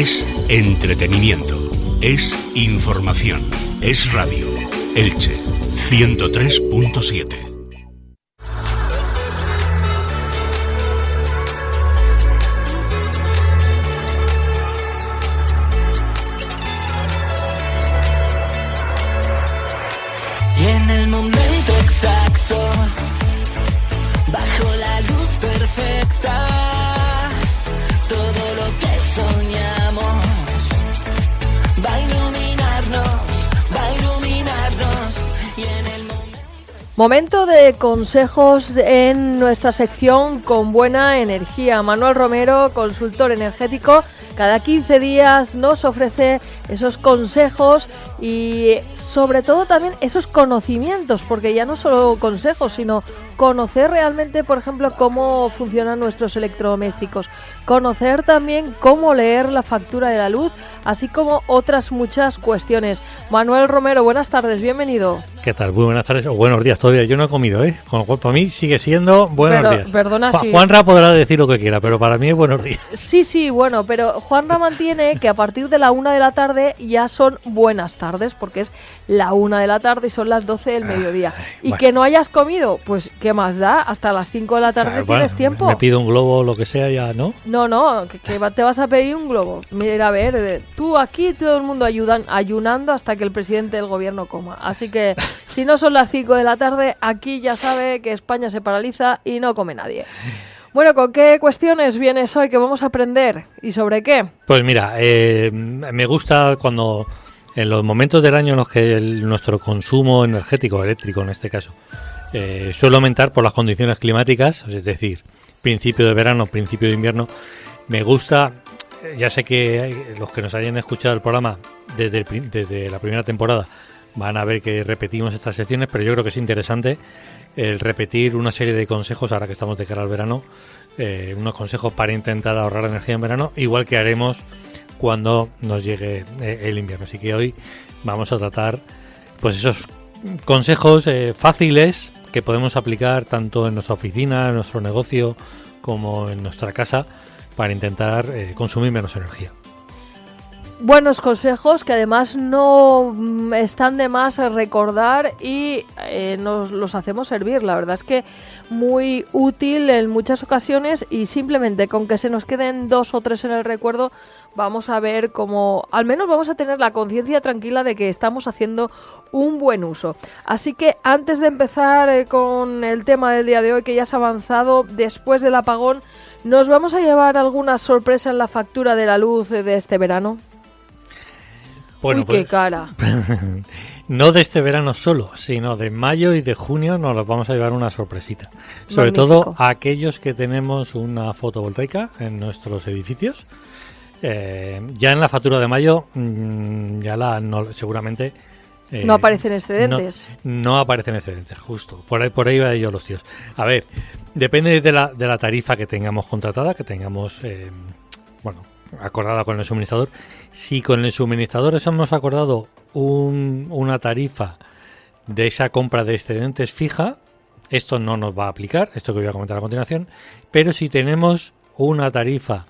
Es entretenimiento. Es información. Es radio. Elche 103.7. Y en el momento exacto, bajo la luz perfecta, todo lo que soñamos va a iluminarnos, y en el momento de consejos en nuestra sección Con Buena Energía. Manuel Romero, consultor energético, cada 15 días nos ofrece esos consejos y sobre todo también esos conocimientos, porque ya no solo consejos, sino conocer realmente, por ejemplo, cómo funcionan nuestros electrodomésticos, conocer también cómo leer la factura de la luz, así como otras muchas cuestiones. Manuel Romero, buenas tardes, bienvenido. ¿Qué tal? Muy buenas tardes o buenos días todavía. Yo no he comido, con lo cual para mí sigue siendo buenos días. Perdona, sí. Juanra podrá decir lo que quiera, pero para mí es buenos días. Sí, bueno, pero Juanra mantiene que a partir de la 1 de la tarde ya son buenas tardes, porque es la 1 de la tarde y son las 12 del mediodía. Y bueno, que no hayas comido, pues ¿qué más da? Hasta las 5 de la tarde tienes tiempo. Me pido un globo o lo que sea ya, ¿no? No, que te vas a pedir un globo. Mira, a ver, tú aquí todo el mundo ayunando hasta que el presidente del gobierno coma. Así que si no son las 5 de la tarde, aquí ya sabe que España se paraliza y no come nadie. Bueno, ¿con qué cuestiones vienes hoy que vamos a aprender? ¿Y sobre qué? Pues mira, me gusta cuando en los momentos del año en los que nuestro consumo energético, eléctrico en este caso, suele aumentar por las condiciones climáticas, es decir, principio de verano, principio de invierno, me gusta, ya sé que los que nos hayan escuchado el programa desde la primera temporada van a ver que repetimos estas secciones, pero yo creo que es interesante el repetir una serie de consejos ahora que estamos de cara al verano, unos consejos para intentar ahorrar energía en verano, igual que haremos cuando nos llegue el invierno. Así que hoy vamos a tratar pues esos consejos fáciles que podemos aplicar tanto en nuestra oficina, en nuestro negocio, como en nuestra casa para intentar consumir menos energía. Buenos consejos que además no están de más recordar y nos los hacemos servir. La verdad es que muy útil en muchas ocasiones y simplemente con que se nos queden 2 o 3 en el recuerdo vamos a ver cómo, al menos vamos a tener la conciencia tranquila de que estamos haciendo un buen uso. Así que antes de empezar con el tema del día de hoy, que ya has avanzado, después del apagón, ¿nos vamos a llevar alguna sorpresa en la factura de la luz de este verano? Bueno, uy, qué cara. No de este verano solo, sino de mayo y de junio nos los vamos a llevar una sorpresita. Sobre Magnífico. todo a aquellos que tenemos una fotovoltaica en nuestros edificios. Ya en la factura de mayo, seguramente... no aparecen excedentes. No aparecen excedentes, justo. Por ahí va yo los tíos. A ver, depende de la tarifa que tengamos contratada, que tengamos... acordada con el suministrador. Si con el suministrador hemos acordado una tarifa de esa compra de excedentes fija, esto no nos va a aplicar, esto que voy a comentar a continuación, pero si tenemos una tarifa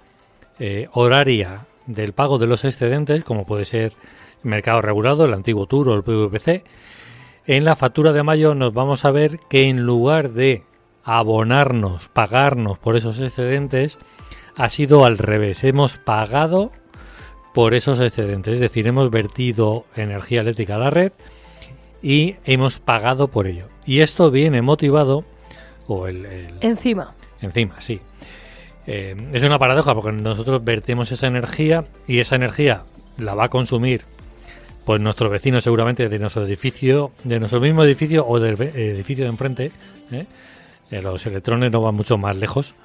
horaria del pago de los excedentes, como puede ser mercado regulado, el antiguo TUR o el PVPC, en la factura de mayo nos vamos a ver que en lugar de pagarnos por esos excedentes, ha sido al revés. Hemos pagado por esos excedentes, es decir, hemos vertido energía eléctrica a la red y hemos pagado por ello. Y esto viene motivado Encima, sí. Es una paradoja porque nosotros vertimos esa energía y esa energía la va a consumir pues nuestro vecino seguramente de nuestro edificio, de nuestro mismo edificio o del edificio de enfrente. Los electrones no van mucho más lejos.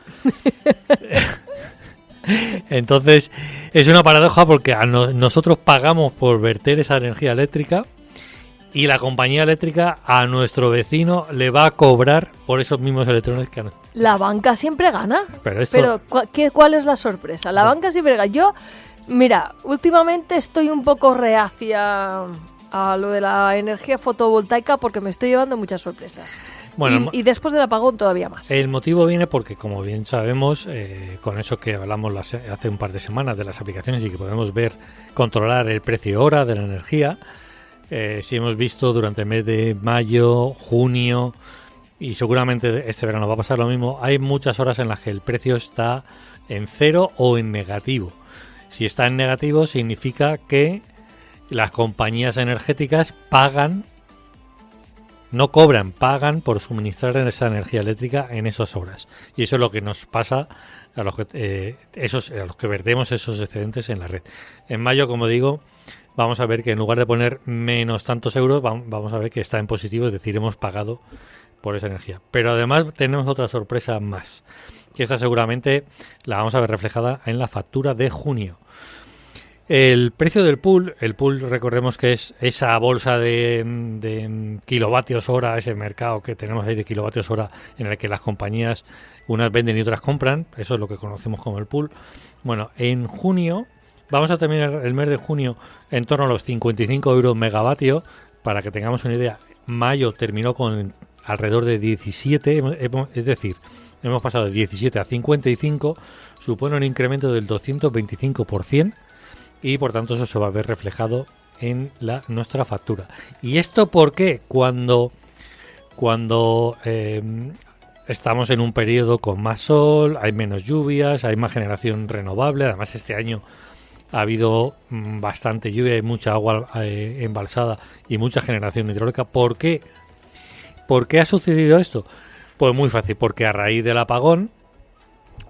Entonces es una paradoja porque nosotros pagamos por verter esa energía eléctrica y la compañía eléctrica a nuestro vecino le va a cobrar por esos mismos electrones que a nosotros. La banca siempre gana. Pero ¿cuál es la sorpresa? La banca siempre gana. Yo, mira, últimamente estoy un poco reacia a lo de la energía fotovoltaica porque me estoy llevando muchas sorpresas. Bueno, y después del apagón todavía más. El motivo viene porque, como bien sabemos, con eso que hablamos hace un par de semanas de las aplicaciones y que podemos ver, controlar el precio hora de la energía, si hemos visto durante el mes de mayo, junio y seguramente este verano va a pasar lo mismo, hay muchas horas en las que el precio está en cero o en negativo. Si está en negativo significa que las compañías energéticas pagan, no cobran, pagan por suministrar esa energía eléctrica en esas horas. Y eso es lo que nos pasa a los que vertemos esos excedentes en la red. En mayo, como digo, vamos a ver que en lugar de poner menos tantos euros, vamos a ver que está en positivo, es decir, hemos pagado por esa energía. Pero además tenemos otra sorpresa más, que esta seguramente la vamos a ver reflejada en la factura de junio. El precio del pool, recordemos que es esa bolsa de kilovatios hora, ese mercado que tenemos ahí de kilovatios hora en el que las compañías unas venden y otras compran, eso es lo que conocemos como el pool. Bueno, en junio, vamos a terminar el mes de junio en torno a los 55 euros megavatio, para que tengamos una idea. Mayo terminó con alrededor de 17, es decir, hemos pasado de 17 a 55, supone un incremento del 225%. Y por tanto eso se va a ver reflejado en nuestra factura. ¿Y esto por qué? Cuando estamos en un periodo con más sol, hay menos lluvias, hay más generación renovable. Además este año ha habido bastante lluvia y mucha agua embalsada y mucha generación hidráulica. ¿Por qué? ¿Por qué ha sucedido esto? Pues muy fácil, porque a raíz del apagón,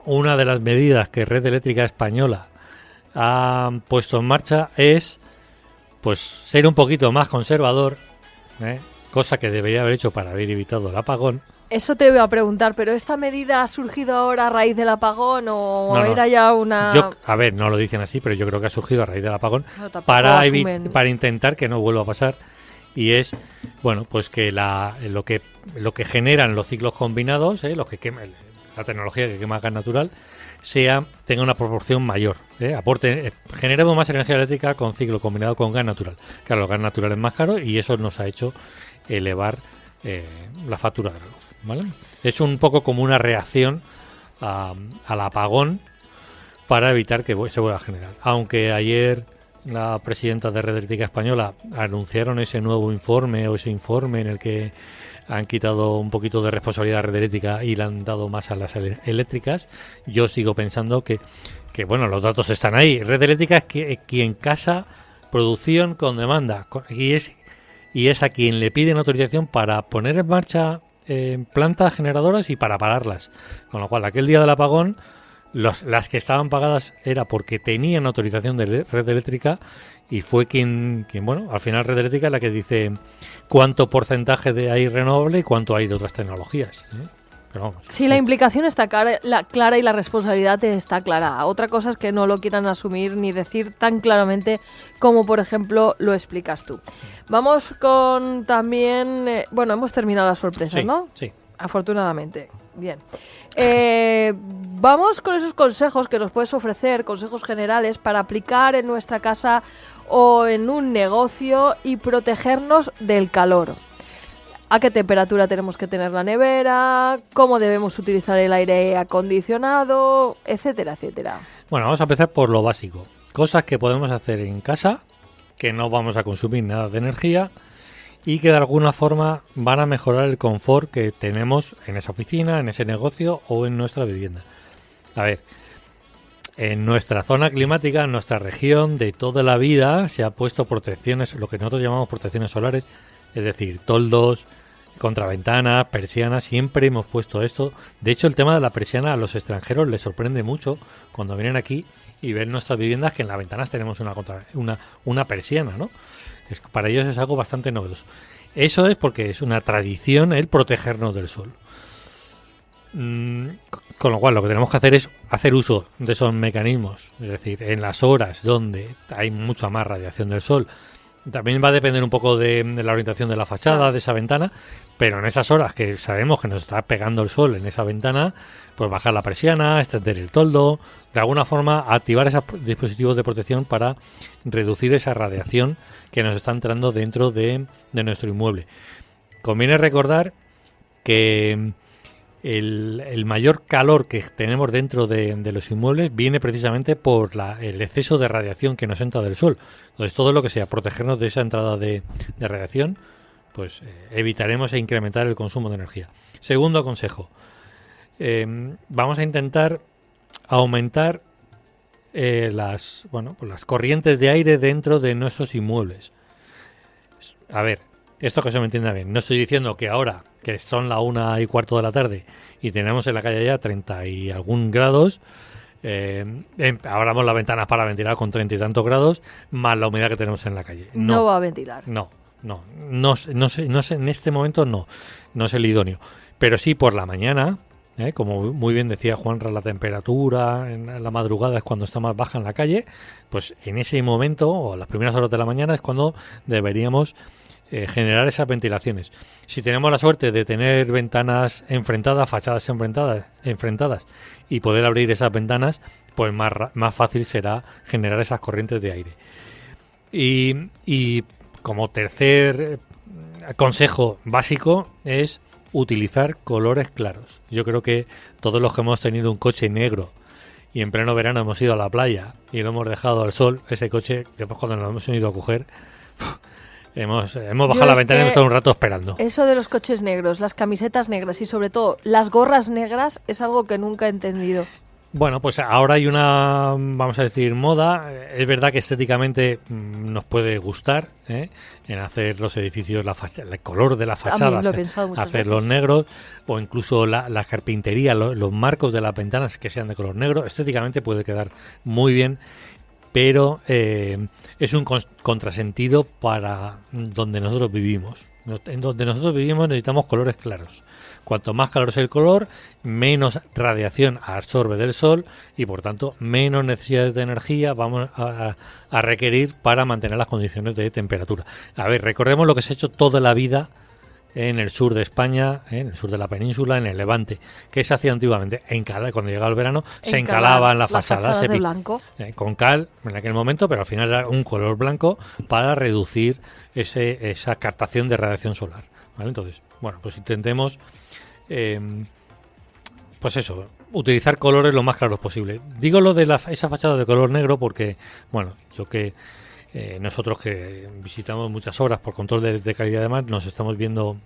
una de las medidas que Red Eléctrica Española ha puesto en marcha es pues ser un poquito más conservador, cosa que debería haber hecho para haber evitado el apagón. Eso te iba a preguntar, ¿pero esta medida ha surgido ahora a raíz del apagón o No. era ya una...? A ver, no lo dicen así, pero yo creo que ha surgido a raíz del apagón para intentar que no vuelva a pasar. Y es, bueno, pues que lo que generan los ciclos combinados, lo que quema, la tecnología que quema gas natural, tenga una proporción mayor, generemos más energía eléctrica con ciclo combinado con gas natural. Claro, el gas natural es más caro y eso nos ha hecho elevar la factura de la luz, ¿vale? Es un poco como una reacción al apagón para evitar que se vuelva a generar. Aunque ayer la presidenta de Red Eléctrica Española anunciaron ese nuevo informe o ese informe en el que han quitado un poquito de responsabilidad a Red Eléctrica y le han dado más a las eléctricas, yo sigo pensando que bueno, los datos están ahí. Red Eléctrica es quien casa producción con demanda y es a quien le piden autorización para poner en marcha plantas generadoras y para pararlas. Con lo cual, aquel día del apagón, las que estaban pagadas era porque tenían autorización de Red Eléctrica y fue quien bueno, al final Red Eléctrica es la que dice cuánto porcentaje hay renovable y cuánto hay de otras tecnologías. Pero vamos. Sí, la implicación está clara y la responsabilidad está clara. Otra cosa es que no lo quieran asumir ni decir tan claramente como, por ejemplo, lo explicas tú. Vamos con también... hemos terminado las sorpresas, sí, ¿no? Sí. Afortunadamente. Bien. Vamos con esos consejos que nos puedes ofrecer, consejos generales para aplicar en nuestra casa o en un negocio y protegernos del calor. ¿A qué temperatura tenemos que tener la nevera? ¿Cómo debemos utilizar el aire acondicionado? Etcétera, etcétera. Bueno, vamos a empezar por lo básico. Cosas que podemos hacer en casa, que no vamos a consumir nada de energía y que de alguna forma van a mejorar el confort que tenemos en esa oficina, en ese negocio o en nuestra vivienda. A ver, en nuestra zona climática, en nuestra región de toda la vida se ha puesto protecciones, lo que nosotros llamamos protecciones solares, es decir, toldos, contraventanas, persianas, siempre hemos puesto esto. De hecho, el tema de la persiana a los extranjeros les sorprende mucho cuando vienen aquí y ven nuestras viviendas que en las ventanas tenemos una persiana, ¿no? Para ellos es algo bastante novedoso. Eso es porque es una tradición el protegernos del sol. Con lo cual lo que tenemos que hacer es hacer uso de esos mecanismos, es decir, en las horas donde hay mucha más radiación del sol. También va a depender un poco de la orientación de la fachada, de esa ventana, pero en esas horas que sabemos que nos está pegando el sol en esa ventana, pues bajar la persiana, extender el toldo, de alguna forma activar esos dispositivos de protección para reducir esa radiación que nos está entrando dentro de nuestro inmueble. Conviene recordar que el mayor calor que tenemos dentro de los inmuebles viene precisamente por el exceso de radiación que nos entra del sol. Entonces, todo lo que sea protegernos de esa entrada de radiación, pues evitaremos incrementar el consumo de energía. Segundo consejo, vamos a intentar aumentar las corrientes de aire dentro de nuestros inmuebles. A ver, esto que se me entienda bien, no estoy diciendo que ahora que son la 1:15 de la tarde y tenemos en la calle ya 30 y algún grados, abramos las ventanas para ventilar con 30 y tantos grados, más la humedad que tenemos en la calle. No va a ventilar. No sé, en este momento no es el idóneo. Pero sí por la mañana, como muy bien decía Juanra, la temperatura en la madrugada es cuando está más baja en la calle, pues en ese momento, o las primeras horas de la mañana, es cuando deberíamos generar esas ventilaciones. Si tenemos la suerte de tener ventanas enfrentadas, fachadas enfrentadas y poder abrir esas ventanas, pues más fácil será generar esas corrientes de aire. Y como tercer consejo básico es utilizar colores claros. Yo creo que todos los que hemos tenido un coche negro y en pleno verano hemos ido a la playa y lo hemos dejado al sol, ese coche, después cuando nos hemos ido a coger, hemos bajado la ventana y hemos estado un rato esperando. Eso de los coches negros, las camisetas negras y sobre todo las gorras negras es algo que nunca he entendido. Bueno, pues ahora hay una, vamos a decir, moda. Es verdad que estéticamente nos puede gustar en hacer los edificios, el color de la fachada, hacerlos negros, o incluso la carpintería, los marcos de las ventanas que sean de color negro. Estéticamente puede quedar muy bien, pero es un contrasentido para donde nosotros vivimos. En donde nosotros vivimos necesitamos colores claros. Cuanto más claro es el color, menos radiación absorbe del sol y por tanto menos necesidades de energía vamos a requerir para mantener las condiciones de temperatura. A ver, recordemos lo que se ha hecho toda la vida en el sur de España, en el sur de la península, en el Levante. ¿Qué se hacía antiguamente? Cuando llegaba el verano, se encalaban las fachadas de blanco. Con cal en aquel momento, pero al final era un color blanco para reducir esa captación de radiación solar, ¿vale? Entonces, bueno, pues intentemos pues eso, utilizar colores lo más claros posible. Digo lo de esa fachada de color negro porque, bueno, nosotros que visitamos muchas obras por control de calidad de mar, estamos viendo,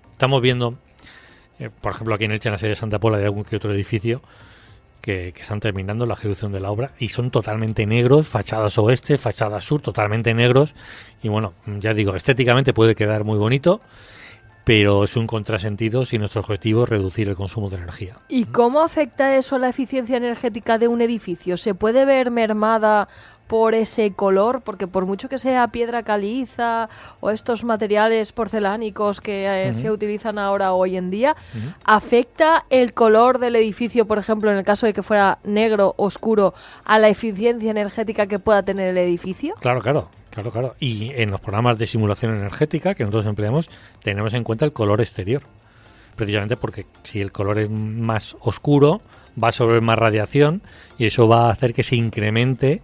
por ejemplo, aquí en Elche, en la sede de Santa Pola, hay algún que otro edificio que están terminando la ejecución de la obra y son totalmente negros, fachadas oeste, fachadas sur, totalmente negros. Y bueno, ya digo, estéticamente puede quedar muy bonito, pero es un contrasentido si nuestro objetivo es reducir el consumo de energía. ¿Y cómo afecta eso a la eficiencia energética de un edificio? ¿Se puede ver mermada por ese color? Porque por mucho que sea piedra caliza o estos materiales porcelánicos que se utilizan ahora hoy en día, ¿afecta el color del edificio, por ejemplo, en el caso de que fuera negro, oscuro, a la eficiencia energética que pueda tener el edificio? Claro. Y en los programas de simulación energética que nosotros empleamos, tenemos en cuenta el color exterior. Precisamente porque si el color es más oscuro, va a absorber más radiación y eso va a hacer que se incremente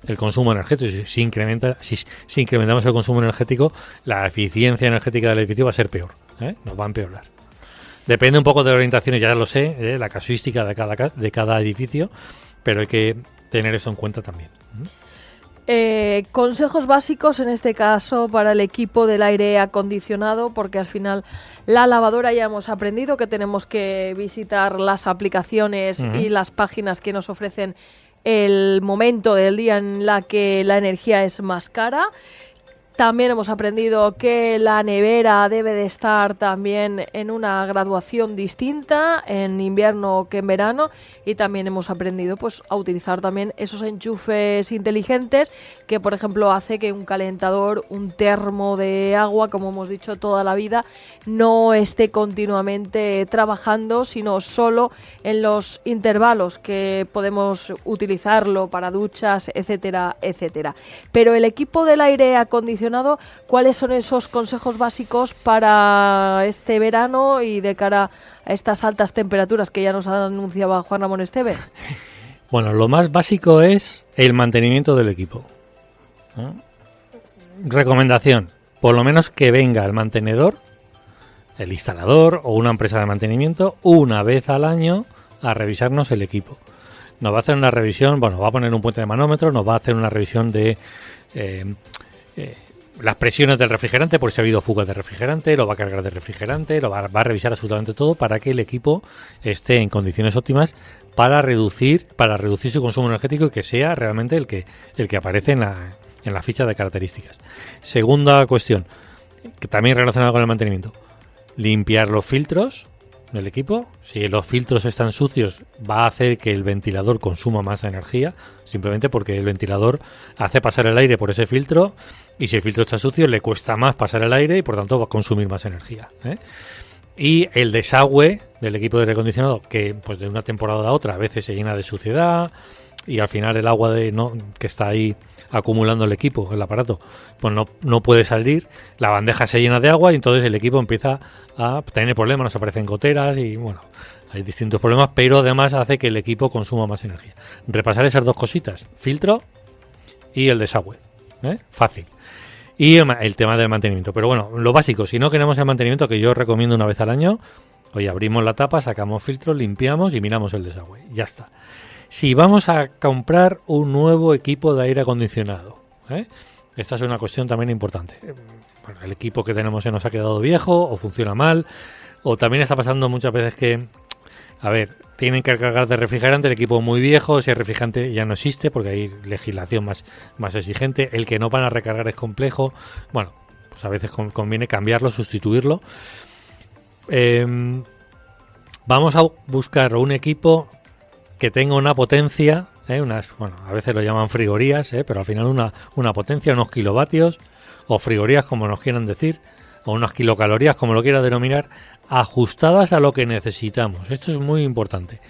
el consumo energético. Si incrementamos el consumo energético, la eficiencia energética del edificio va a ser peor, nos va a empeorar. Depende un poco de la orientación, ya lo sé, la casuística de cada edificio, pero hay que tener eso en cuenta también. Consejos básicos en este caso para el equipo del aire acondicionado, porque al final la lavadora ya hemos aprendido que tenemos que visitar las aplicaciones y las páginas que nos ofrecen el momento del día en la que la energía es más cara. También hemos aprendido que la nevera debe de estar también en una graduación distinta en invierno que en verano, y también hemos aprendido pues a utilizar también esos enchufes inteligentes que, por ejemplo, hace que un calentador, un termo de agua, como hemos dicho toda la vida, no esté continuamente trabajando, sino solo en los intervalos que podemos utilizarlo para duchas, etcétera, etcétera. Pero el equipo del aire acondicionado, ¿cuáles son esos consejos básicos para este verano y de cara a estas altas temperaturas que ya nos anunciaba Juan Ramón Esteve? Bueno, lo más básico es el mantenimiento del equipo. Recomendación, por lo menos que venga el mantenedor el instalador o una empresa de mantenimiento, una vez al año a revisarnos el equipo. Nos va a hacer una revisión, bueno, va a poner un puente de manómetro, nos va a hacer una revisión de las presiones del refrigerante, por si ha habido fugas de refrigerante, lo va a cargar de refrigerante, va a revisar absolutamente todo para que el equipo esté en condiciones óptimas para reducir su consumo energético y que sea realmente el que aparece en la ficha de características. Segunda cuestión, que también relacionada con el mantenimiento, limpiar los filtros del equipo. Si los filtros están sucios, va a hacer que el ventilador consuma más energía, simplemente porque el ventilador hace pasar el aire por ese filtro, y si el filtro está sucio le cuesta más pasar el aire y por tanto va a consumir más energía, ¿eh? Y el desagüe del equipo de aire acondicionado, que pues de una temporada a otra a veces se llena de suciedad y al final el agua que está ahí acumulando el equipo, el aparato, pues no puede salir, la bandeja se llena de agua y entonces el equipo empieza a tener problemas, nos aparecen goteras y bueno, hay distintos problemas, pero además hace que el equipo consuma más energía. Repasar esas dos cositas, filtro y el desagüe, ¿eh? Fácil. Y el tema del mantenimiento, pero bueno, lo básico, si no queremos el mantenimiento, que yo recomiendo una vez al año, hoy abrimos la tapa, sacamos filtros, limpiamos y miramos el desagüe, ya está. Si vamos a comprar un nuevo equipo de aire acondicionado, ¿eh? Esta es una cuestión también importante. Bueno, el equipo que tenemos se nos ha quedado viejo o funciona mal, o también está pasando muchas veces que, tienen que cargar de refrigerante el equipo muy viejo, si el refrigerante ya no existe porque hay legislación más exigente, el que no van a recargar es complejo, bueno, pues a veces conviene cambiarlo, sustituirlo. Vamos a buscar un equipo que tenga una potencia, a veces lo llaman frigorías, pero al final una potencia, unos kilovatios, o frigorías como nos quieran decir, o unas kilocalorías como lo quiera denominar, ajustadas a lo que necesitamos. Esto es muy importante.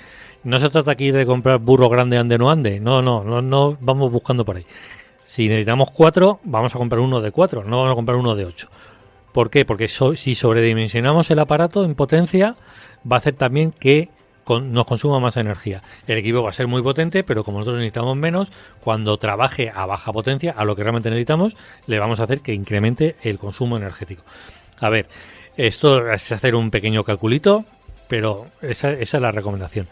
No se trata aquí de comprar burro grande ande no ande, no vamos buscando por ahí. Si necesitamos 4, vamos a comprar uno de 4, no vamos a comprar uno de 8. ¿Por qué? Porque si sobredimensionamos el aparato en potencia, va a hacer también que nos consuma más energía. El equipo va a ser muy potente, pero como nosotros necesitamos menos, cuando trabaje a baja potencia, a lo que realmente necesitamos, le vamos a hacer que incremente el consumo energético. Esto es hacer un pequeño calculito, pero esa es la recomendación.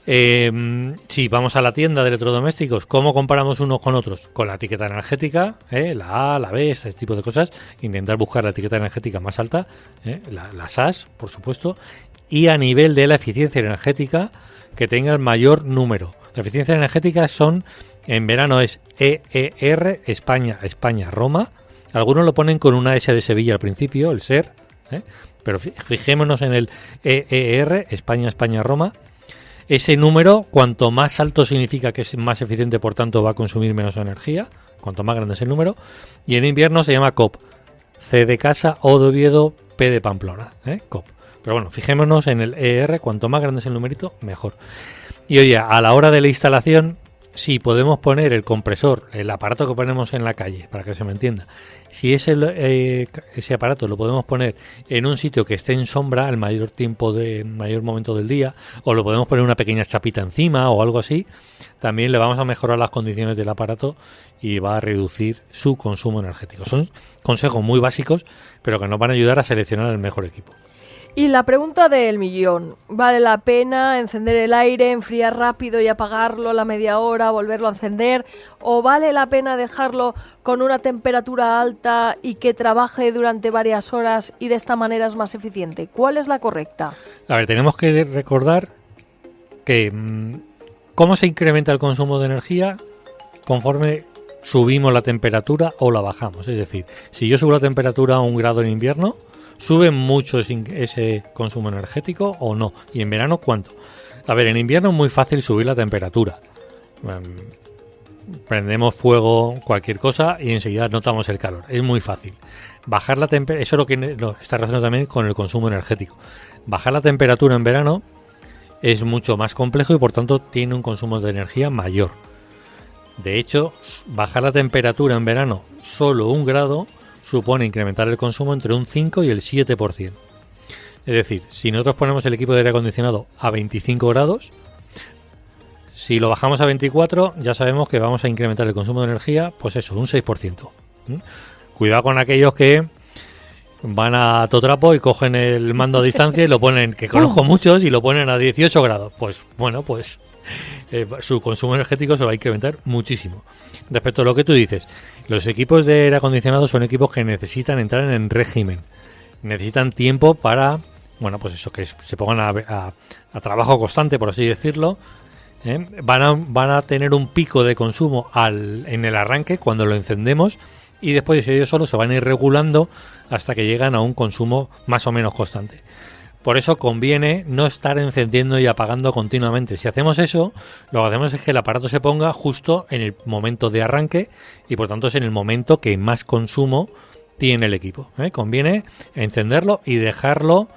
Si vamos a la tienda de electrodomésticos, ¿cómo comparamos unos con otros? Con la etiqueta energética, la A, la B, este tipo de cosas, intentar buscar la etiqueta energética más alta, la SAS, por supuesto, y a nivel de la eficiencia energética que tenga el mayor número. La eficiencia energética en verano es EER, España, Roma. Algunos lo ponen con una S de Sevilla al principio, el SER, pero fijémonos en el EER, España, Roma. Ese número, cuanto más alto significa que es más eficiente, por tanto va a consumir menos energía, cuanto más grande es el número. Y en invierno se llama COP, C de casa, O de Oviedo, P de Pamplona, COP. Pero bueno, fijémonos en el ER, cuanto más grande es el numerito, mejor. Y oye, a la hora de la instalación, si podemos poner el compresor, el aparato que ponemos en la calle, para que se me entienda, si ese aparato lo podemos poner en un sitio que esté en sombra el mayor momento del día, o lo podemos poner una pequeña chapita encima o algo así, también le vamos a mejorar las condiciones del aparato y va a reducir su consumo energético. Son consejos muy básicos, pero que nos van a ayudar a seleccionar el mejor equipo. Y la pregunta del millón, ¿vale la pena encender el aire, enfriar rápido y apagarlo a la media hora, volverlo a encender? ¿O vale la pena dejarlo con una temperatura alta y que trabaje durante varias horas y de esta manera es más eficiente? ¿Cuál es la correcta? Tenemos que recordar que cómo se incrementa el consumo de energía conforme subimos la temperatura o la bajamos. Es decir, si yo subo la temperatura a 1 grado en invierno, ¿sube mucho ese consumo energético o no? Y en verano, ¿cuánto? En invierno es muy fácil subir la temperatura. Prendemos fuego, cualquier cosa, y enseguida notamos el calor. Es muy fácil. Bajar la temperatura, eso es lo que está relacionado también con el consumo energético. Bajar la temperatura en verano es mucho más complejo y por tanto tiene un consumo de energía mayor. De hecho, bajar la temperatura en verano solo 1 grado supone incrementar el consumo entre un 5 y el 7%. Es decir, si nosotros ponemos el equipo de aire acondicionado a 25 grados, si lo bajamos a 24, ya sabemos que vamos a incrementar el consumo de energía, pues eso, un 6%. Cuidado con aquellos que van a Totrapo y cogen el mando a distancia y lo ponen, que conozco muchos, y lo ponen a 18 grados. Pues bueno, pues su consumo energético se va a incrementar muchísimo. Respecto a lo que tú dices, los equipos de aire acondicionado son equipos que necesitan entrar en régimen. Necesitan tiempo para, bueno, pues eso, que se pongan a trabajo constante, por así decirlo. Van a tener un pico de consumo en el arranque, cuando lo encendemos, y después ellos solos se van a ir regulando hasta que llegan a un consumo más o menos constante. Por eso conviene no estar encendiendo y apagando continuamente. Si hacemos eso, lo que hacemos es que el aparato se ponga justo en el momento de arranque, y por tanto es en el momento que más consumo tiene el equipo. Conviene encenderlo y dejarlo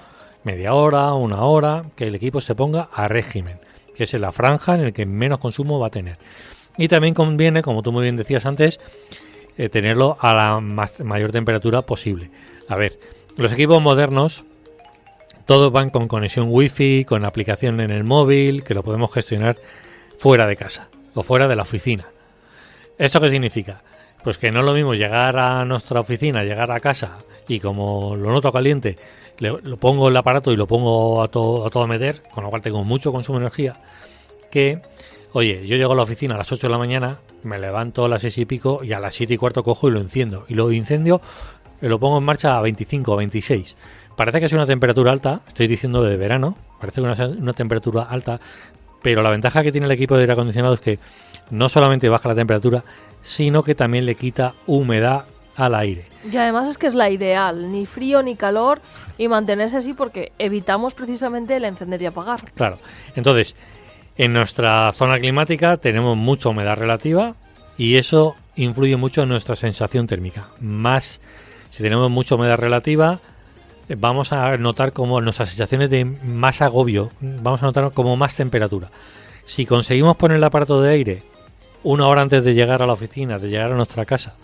media hora, una hora, que el equipo se ponga a régimen, que es en la franja en el que menos consumo va a tener. Y también conviene, como tú muy bien decías antes, tenerlo a la mayor temperatura posible. A ver, los equipos modernos todos van con conexión wifi, con aplicación en el móvil, que lo podemos gestionar fuera de casa o fuera de la oficina. ¿Esto qué significa? Pues que no es lo mismo llegar a nuestra oficina, llegar a casa, y como lo noto caliente, lo pongo el aparato y lo pongo a todo meter, con lo cual tengo mucho consumo de energía, que, oye, yo llego a la oficina a las 8 de la mañana, me levanto a las 6 y pico, y a las 7 y cuarto cojo y lo enciendo. Y lo incendio, lo pongo en marcha a 25 o 26. Parece que es una temperatura alta, estoy diciendo de verano, parece que es una temperatura alta, pero la ventaja que tiene el equipo de aire acondicionado es que no solamente baja la temperatura, sino que también le quita humedad al aire. Y además es que es la ideal, ni frío ni calor, y mantenerse así porque evitamos precisamente el encender y apagar. Claro, entonces, en nuestra zona climática tenemos mucha humedad relativa, y eso influye mucho en nuestra sensación térmica. Más, si tenemos mucha humedad relativa, vamos a notar como nuestras sensaciones de más agobio, vamos a notar como más temperatura. Si conseguimos poner el aparato de aire una hora antes de llegar a la oficina, de llegar a nuestra casa,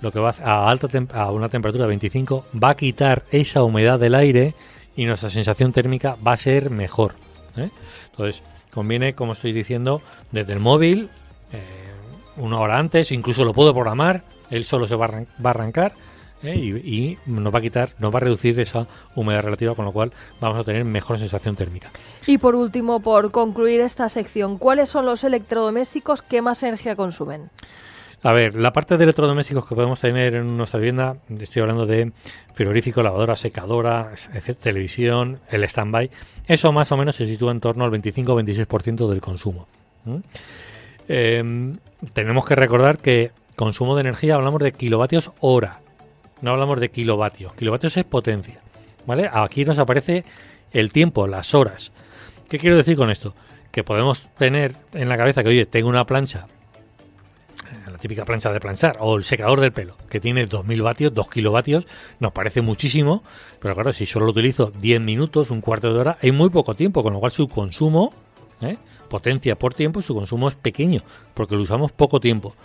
lo que va a una temperatura de 25, va a quitar esa humedad del aire y nuestra sensación térmica va a ser mejor. Entonces, conviene, como estoy diciendo, desde el móvil, una hora antes, incluso lo puedo programar, él solo se va a arrancar, y nos va a quitar, nos va a reducir esa humedad relativa, con lo cual vamos a tener mejor sensación térmica. Y por último, por concluir esta sección, ¿cuáles son los electrodomésticos que más energía consumen? A ver, la parte de electrodomésticos que podemos tener en nuestra vivienda, estoy hablando de frigorífico, lavadora, secadora, televisión, el stand-by, eso más o menos se sitúa en torno al 25-26% del consumo. Tenemos que recordar que consumo de energía hablamos de kilovatios hora, no hablamos de kilovatios. Kilovatios es potencia, ¿vale? Aquí nos aparece el tiempo, las horas. ¿Qué quiero decir con esto? Que podemos tener en la cabeza que, oye, tengo una plancha, la típica plancha de planchar, o el secador del pelo, que tiene 2000 vatios, 2 kilovatios, nos parece muchísimo, pero claro, si solo lo utilizo 10 minutos, un cuarto de hora, hay muy poco tiempo, con lo cual su consumo, potencia por tiempo, su consumo es pequeño, porque lo usamos poco tiempo.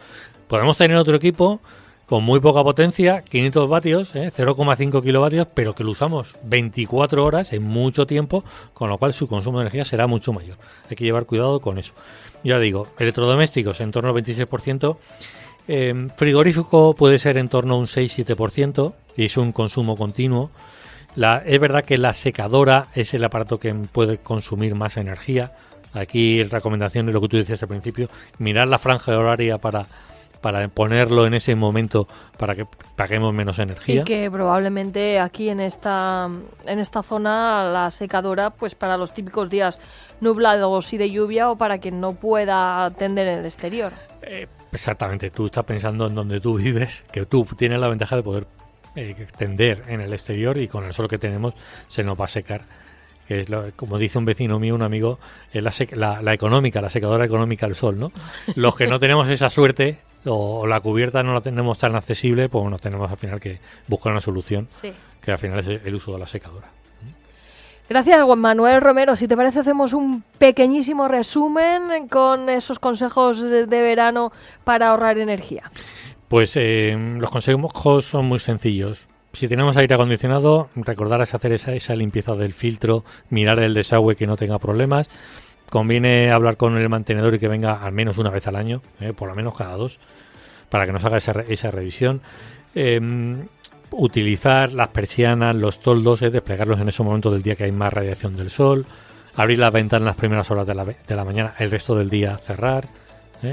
Podemos tener otro equipo con muy poca potencia, 500 vatios, 0,5 kilovatios, pero que lo usamos 24 horas en mucho tiempo, con lo cual su consumo de energía será mucho mayor. Hay que llevar cuidado con eso. Ya digo, electrodomésticos en torno al 26%, frigorífico puede ser en torno a un 6-7%, y es un consumo continuo. Es verdad que la secadora es el aparato que puede consumir más energía. Aquí recomendación es lo que tú decías al principio, mirar la franja horaria para ponerlo en ese momento para que paguemos menos energía. Y que probablemente aquí en esta zona la secadora, pues para los típicos días nublados y de lluvia, o para quien no pueda tender en el exterior. Exactamente, tú estás pensando en donde tú vives, que tú tienes la ventaja de poder tender en el exterior, y con el sol que tenemos se nos va a secar. Que es como dice un vecino mío, un amigo, es la económica, la secadora económica al sol, ¿no? Los que no tenemos esa suerte, o la cubierta no la tenemos tan accesible, pues bueno, tenemos al final que buscar una solución, sí, que al final es el uso de la secadora. Gracias, Juan Manuel Romero. Si te parece, hacemos un pequeñísimo resumen con esos consejos de verano para ahorrar energía. Pues los consejos son muy sencillos. Si tenemos aire acondicionado, recordar es hacer esa limpieza del filtro, mirar el desagüe que no tenga problemas. Conviene hablar con el mantenedor y que venga al menos una vez al año, por lo menos cada 2, para que nos haga esa revisión. utilizar las persianas, los toldos, desplegarlos en esos momentos del día que hay más radiación del sol, abrir las ventanas en las primeras horas de la mañana, el resto del día cerrar,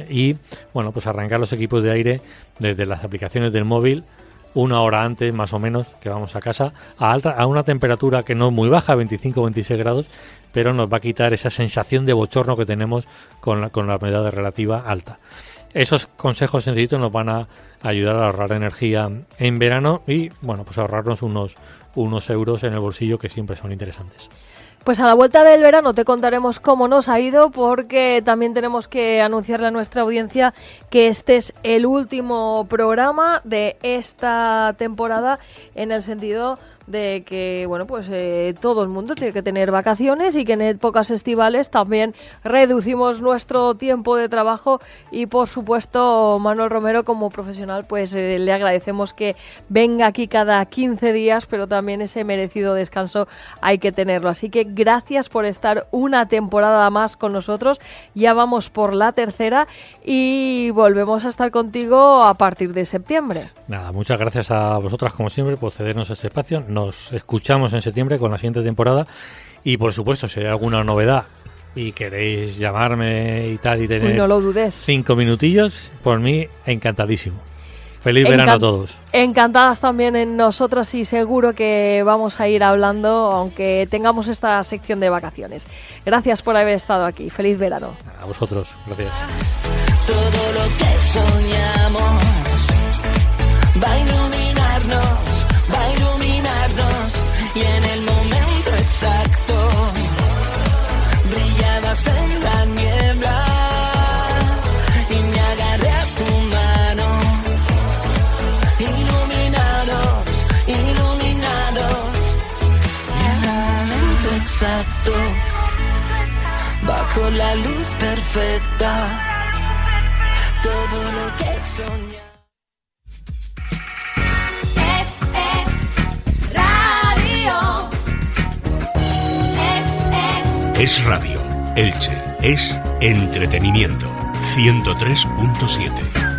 y bueno, pues arrancar los equipos de aire desde las aplicaciones del móvil 1 hora antes más o menos que vamos a casa, a una temperatura que no es muy baja, 25 o 26 grados, pero nos va a quitar esa sensación de bochorno que tenemos con la humedad relativa alta. Esos consejos sencillitos nos van a ayudar a ahorrar energía en verano y, bueno, pues ahorrarnos unos euros en el bolsillo, que siempre son interesantes. Pues a la vuelta del verano te contaremos cómo nos ha ido, porque también tenemos que anunciarle a nuestra audiencia que este es el último programa de esta temporada, en el sentido de que, bueno, pues todo el mundo tiene que tener vacaciones y que en épocas estivales también reducimos nuestro tiempo de trabajo y, por supuesto, Manuel Romero, como profesional, pues le agradecemos que venga aquí cada 15 días, pero también ese merecido descanso hay que tenerlo. Así que gracias por estar una temporada más con nosotros. Ya vamos por la tercera y volvemos a estar contigo a partir de septiembre. Nada, muchas gracias a vosotras, como siempre, por cedernos este espacio. Nos escuchamos en septiembre con la siguiente temporada y, por supuesto, si hay alguna novedad y queréis llamarme y tal y tener no lo dudes. 5 minutillos, por mí encantadísimo. Feliz verano a todos. Encantadas también en nosotras, y seguro que vamos a ir hablando aunque tengamos esta sección de vacaciones. Gracias por haber estado aquí. Feliz verano. A vosotros. Gracias. Todo lo que soñamos va a iluminarnos, y en el momento exacto brillabas en la niebla y me agarré a tu mano, iluminados, y en el momento exacto, bajo la luz perfecta, todo lo que soñamos. Es radio. Elche es entretenimiento. 103.7.